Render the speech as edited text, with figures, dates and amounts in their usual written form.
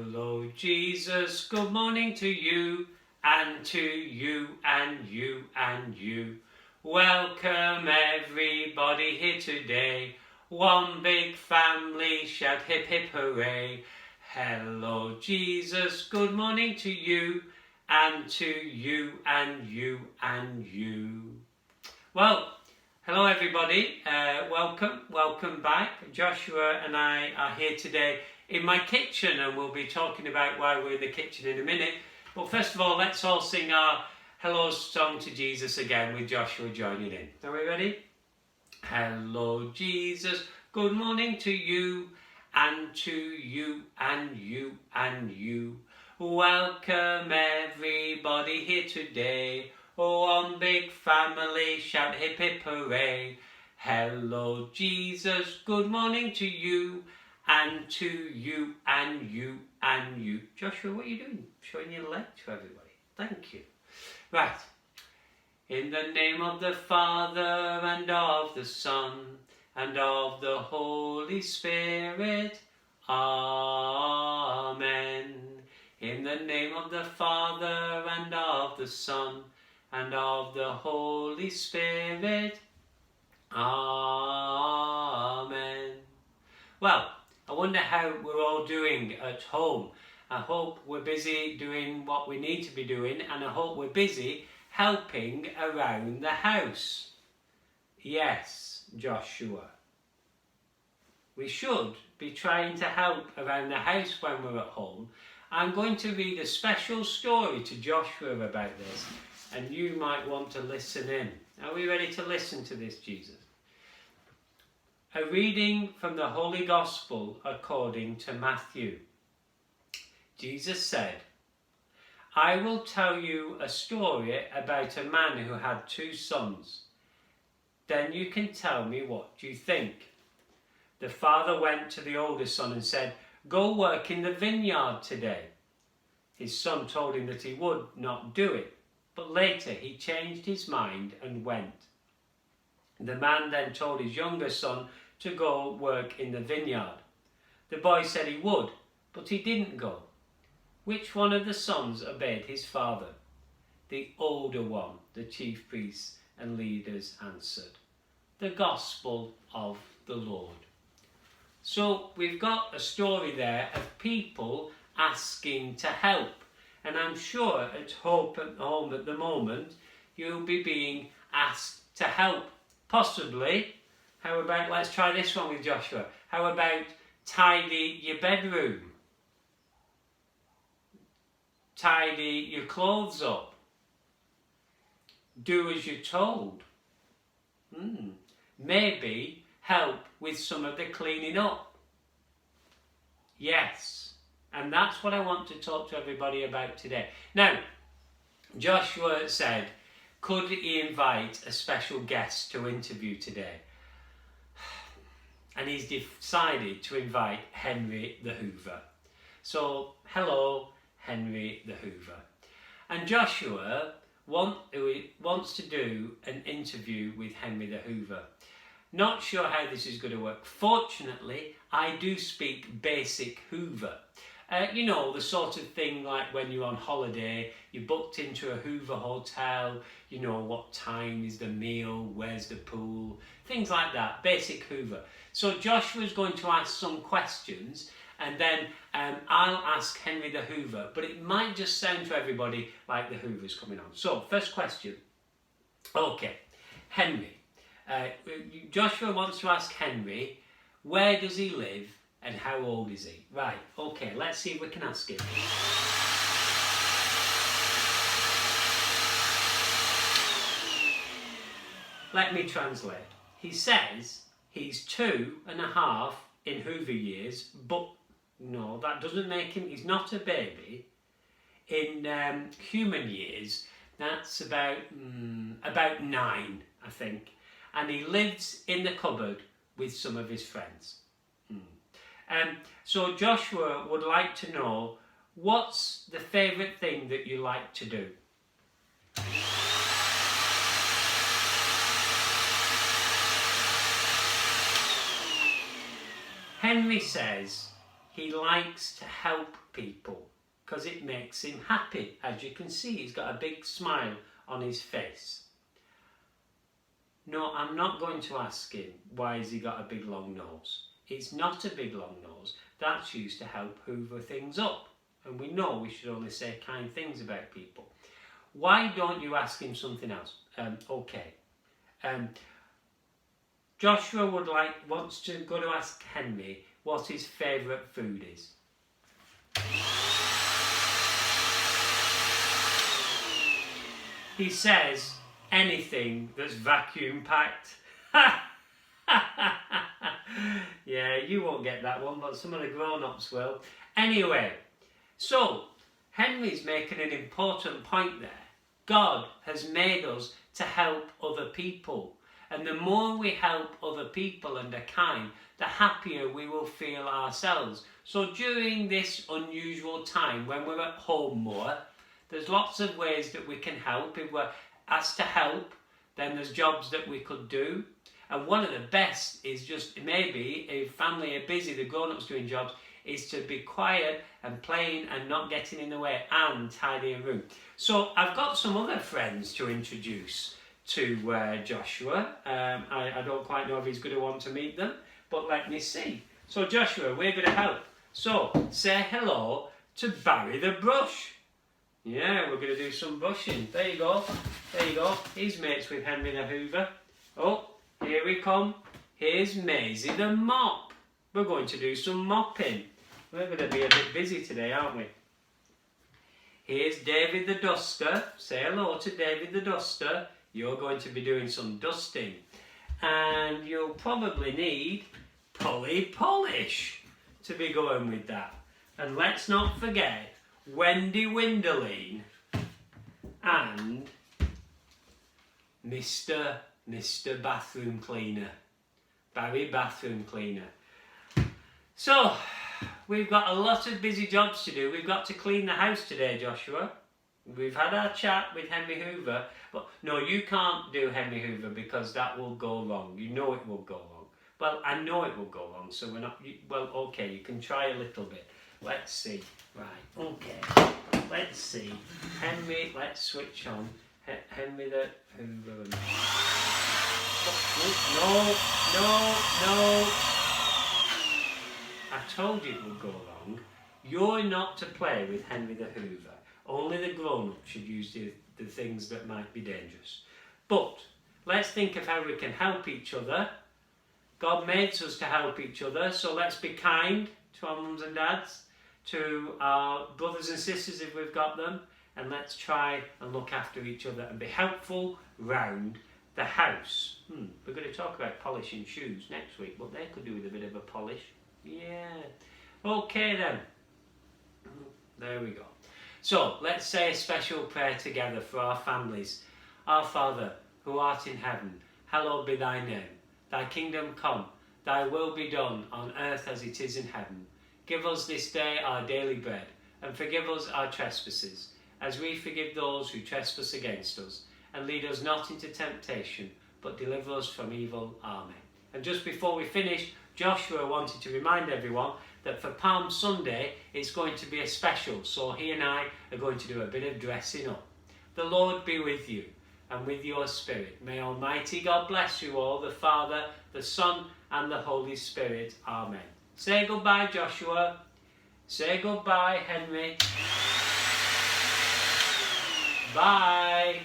Hello Jesus, good morning to you and to you and you and you. Welcome everybody here today. One big family, shout hip hip hooray. Hello Jesus, good morning to you and to you and you and you. Well, hello everybody, welcome back. Joshua and I are here today in my kitchen and we'll be talking about why we're in the kitchen in a minute. But first of all, let's all sing our hello song to Jesus again with Joshua joining in. Are we ready? Hello Jesus, good morning to you and to you and you and you. Welcome everybody here today. One big family, shout hip hip hooray. Hello Jesus, good morning to you and to you and you and you. Joshua, what are you doing? Showing your leg to everybody. Thank you. Right. In the name of the Father and of the Son and of the Holy Spirit. Amen. In the name of the Father and of the Son and of the Holy Spirit. Amen. Well, I wonder how we're all doing at home. I hope we're busy doing what we need to be doing, and I hope we're busy helping around the house. Yes, Joshua. We should be trying to help around the house when we're at home. I'm going to read a special story to Joshua about this, and you might want to listen in. Are we ready to listen to this, Jesus? A reading from the Holy Gospel according to Matthew. Jesus said, I will tell you a story about a man who had 2 sons. Then you can tell me what you think. The father went to the older son and said, Go work in the vineyard today. His son told him that he would not do it, but later he changed his mind and went. The man then told his younger son to go work in the vineyard. The boy said he would, but he didn't go. Which one of the sons obeyed his father? The older one, the chief priests and leaders answered. The Gospel of the Lord. So we've got a story there of people asking to help. And I'm sure at home at the moment, you'll be being asked to help. Possibly. How about, let's try this one with Joshua. How about tidy your bedroom? Tidy your clothes up. Do as you're told. Maybe help with some of the cleaning up. Yes. And that's what I want to talk to everybody about today. Now, Joshua said, could he invite a special guest to interview today? And he's decided to invite Henry the Hoover. So, hello, Henry the Hoover. And Joshua wants to do an interview with Henry the Hoover. Not sure how this is going to work. Fortunately, I do speak basic Hoover. You know, the sort of thing like when you're on holiday, you're booked into a Hoover hotel, you know what time is the meal, where's the pool, things like that, basic Hoover. So Joshua's going to ask some questions and then I'll ask Henry the Hoover, but it might just sound to everybody like the Hoover's coming on. So, first question. Okay, Henry. Joshua wants to ask Henry, where does he live and how old is he? Right, okay, let's see if we can ask him. Let me translate. He says he's 2.5 in Hoover years, but no, that doesn't make him, he's not a baby. In human years, that's about 9, I think. And he lives in the cupboard with some of his friends. So Joshua would like to know, what's the favourite thing that you like to do? Henry says he likes to help people because it makes him happy. As you can see, he's got a big smile on his face. No, I'm not going to ask him why has he got a big long nose. It's not a big long nose. That's used to help hoover things up. And we know we should only say kind things about people. Why don't you ask him something else? Okay. Joshua wants to go to ask Henry what his favourite food is. He says anything that's vacuum packed. Yeah, you won't get that one, but some of the grown-ups will. Anyway, so Henry's making an important point there. God has made us to help other people. And the more we help other people and are kind, the happier we will feel ourselves. So during this unusual time when we're at home more, there's lots of ways that we can help. If we're asked to help, then there's jobs that we could do. And one of the best is just maybe if family are busy, the grown-ups doing jobs, is to be quiet and playing and not getting in the way and tidying a room. So I've got some other friends to introduce to Joshua. I don't quite know if he's going to want to meet them, but let me see. So Joshua, we're going to help. So say hello to Barry the Brush. Yeah, we're going to do some brushing. There you go. There you go. He's mates with Henry the Hoover. Oh, here we come. Here's Maisie the Mop. We're going to do some mopping. We're going to be a bit busy today, aren't we? Here's David the Duster. Say hello to David the Duster. You're going to be doing some dusting. And you'll probably need Polly Polish to be going with that. And let's not forget Wendy Winderline and Mr. Bathroom Cleaner. Barry Bathroom Cleaner. So, we've got a lot of busy jobs to do. We've got to clean the house today, Joshua. We've had our chat with Henry Hoover, but no, you can't do Henry Hoover because that will go wrong. You know it will go wrong. Well, I know it will go wrong, so we're not... Well, okay, you can try a little bit. Let's see. Right, okay. Let's see. Henry, let's switch on. Henry the Hoover. No. I told you it would go wrong. You're not to play with Henry the Hoover. Only the grown-ups should use the things that might be dangerous. But let's think of how we can help each other. God made us to help each other, so let's be kind to our mums and dads, to our brothers and sisters if we've got them, and let's try and look after each other and be helpful round the house. We're going to talk about polishing shoes next week, but they could do with a bit of a polish. Yeah. Okay then. There we go. So, let's say a special prayer together for our families. Our Father, who art in heaven, hallowed be thy name. Thy kingdom come, thy will be done on earth as it is in heaven. Give us this day our daily bread, and forgive us our trespasses, as we forgive those who trespass against us. And lead us not into temptation, but deliver us from evil. Amen. And just before we finish, Joshua wanted to remind everyone that for Palm Sunday, it's going to be a special. So he and I are going to do a bit of dressing up. The Lord be with you and with your spirit. May Almighty God bless you all, the Father, the Son, and the Holy Spirit. Amen. Say goodbye, Joshua. Say goodbye, Henry. Bye.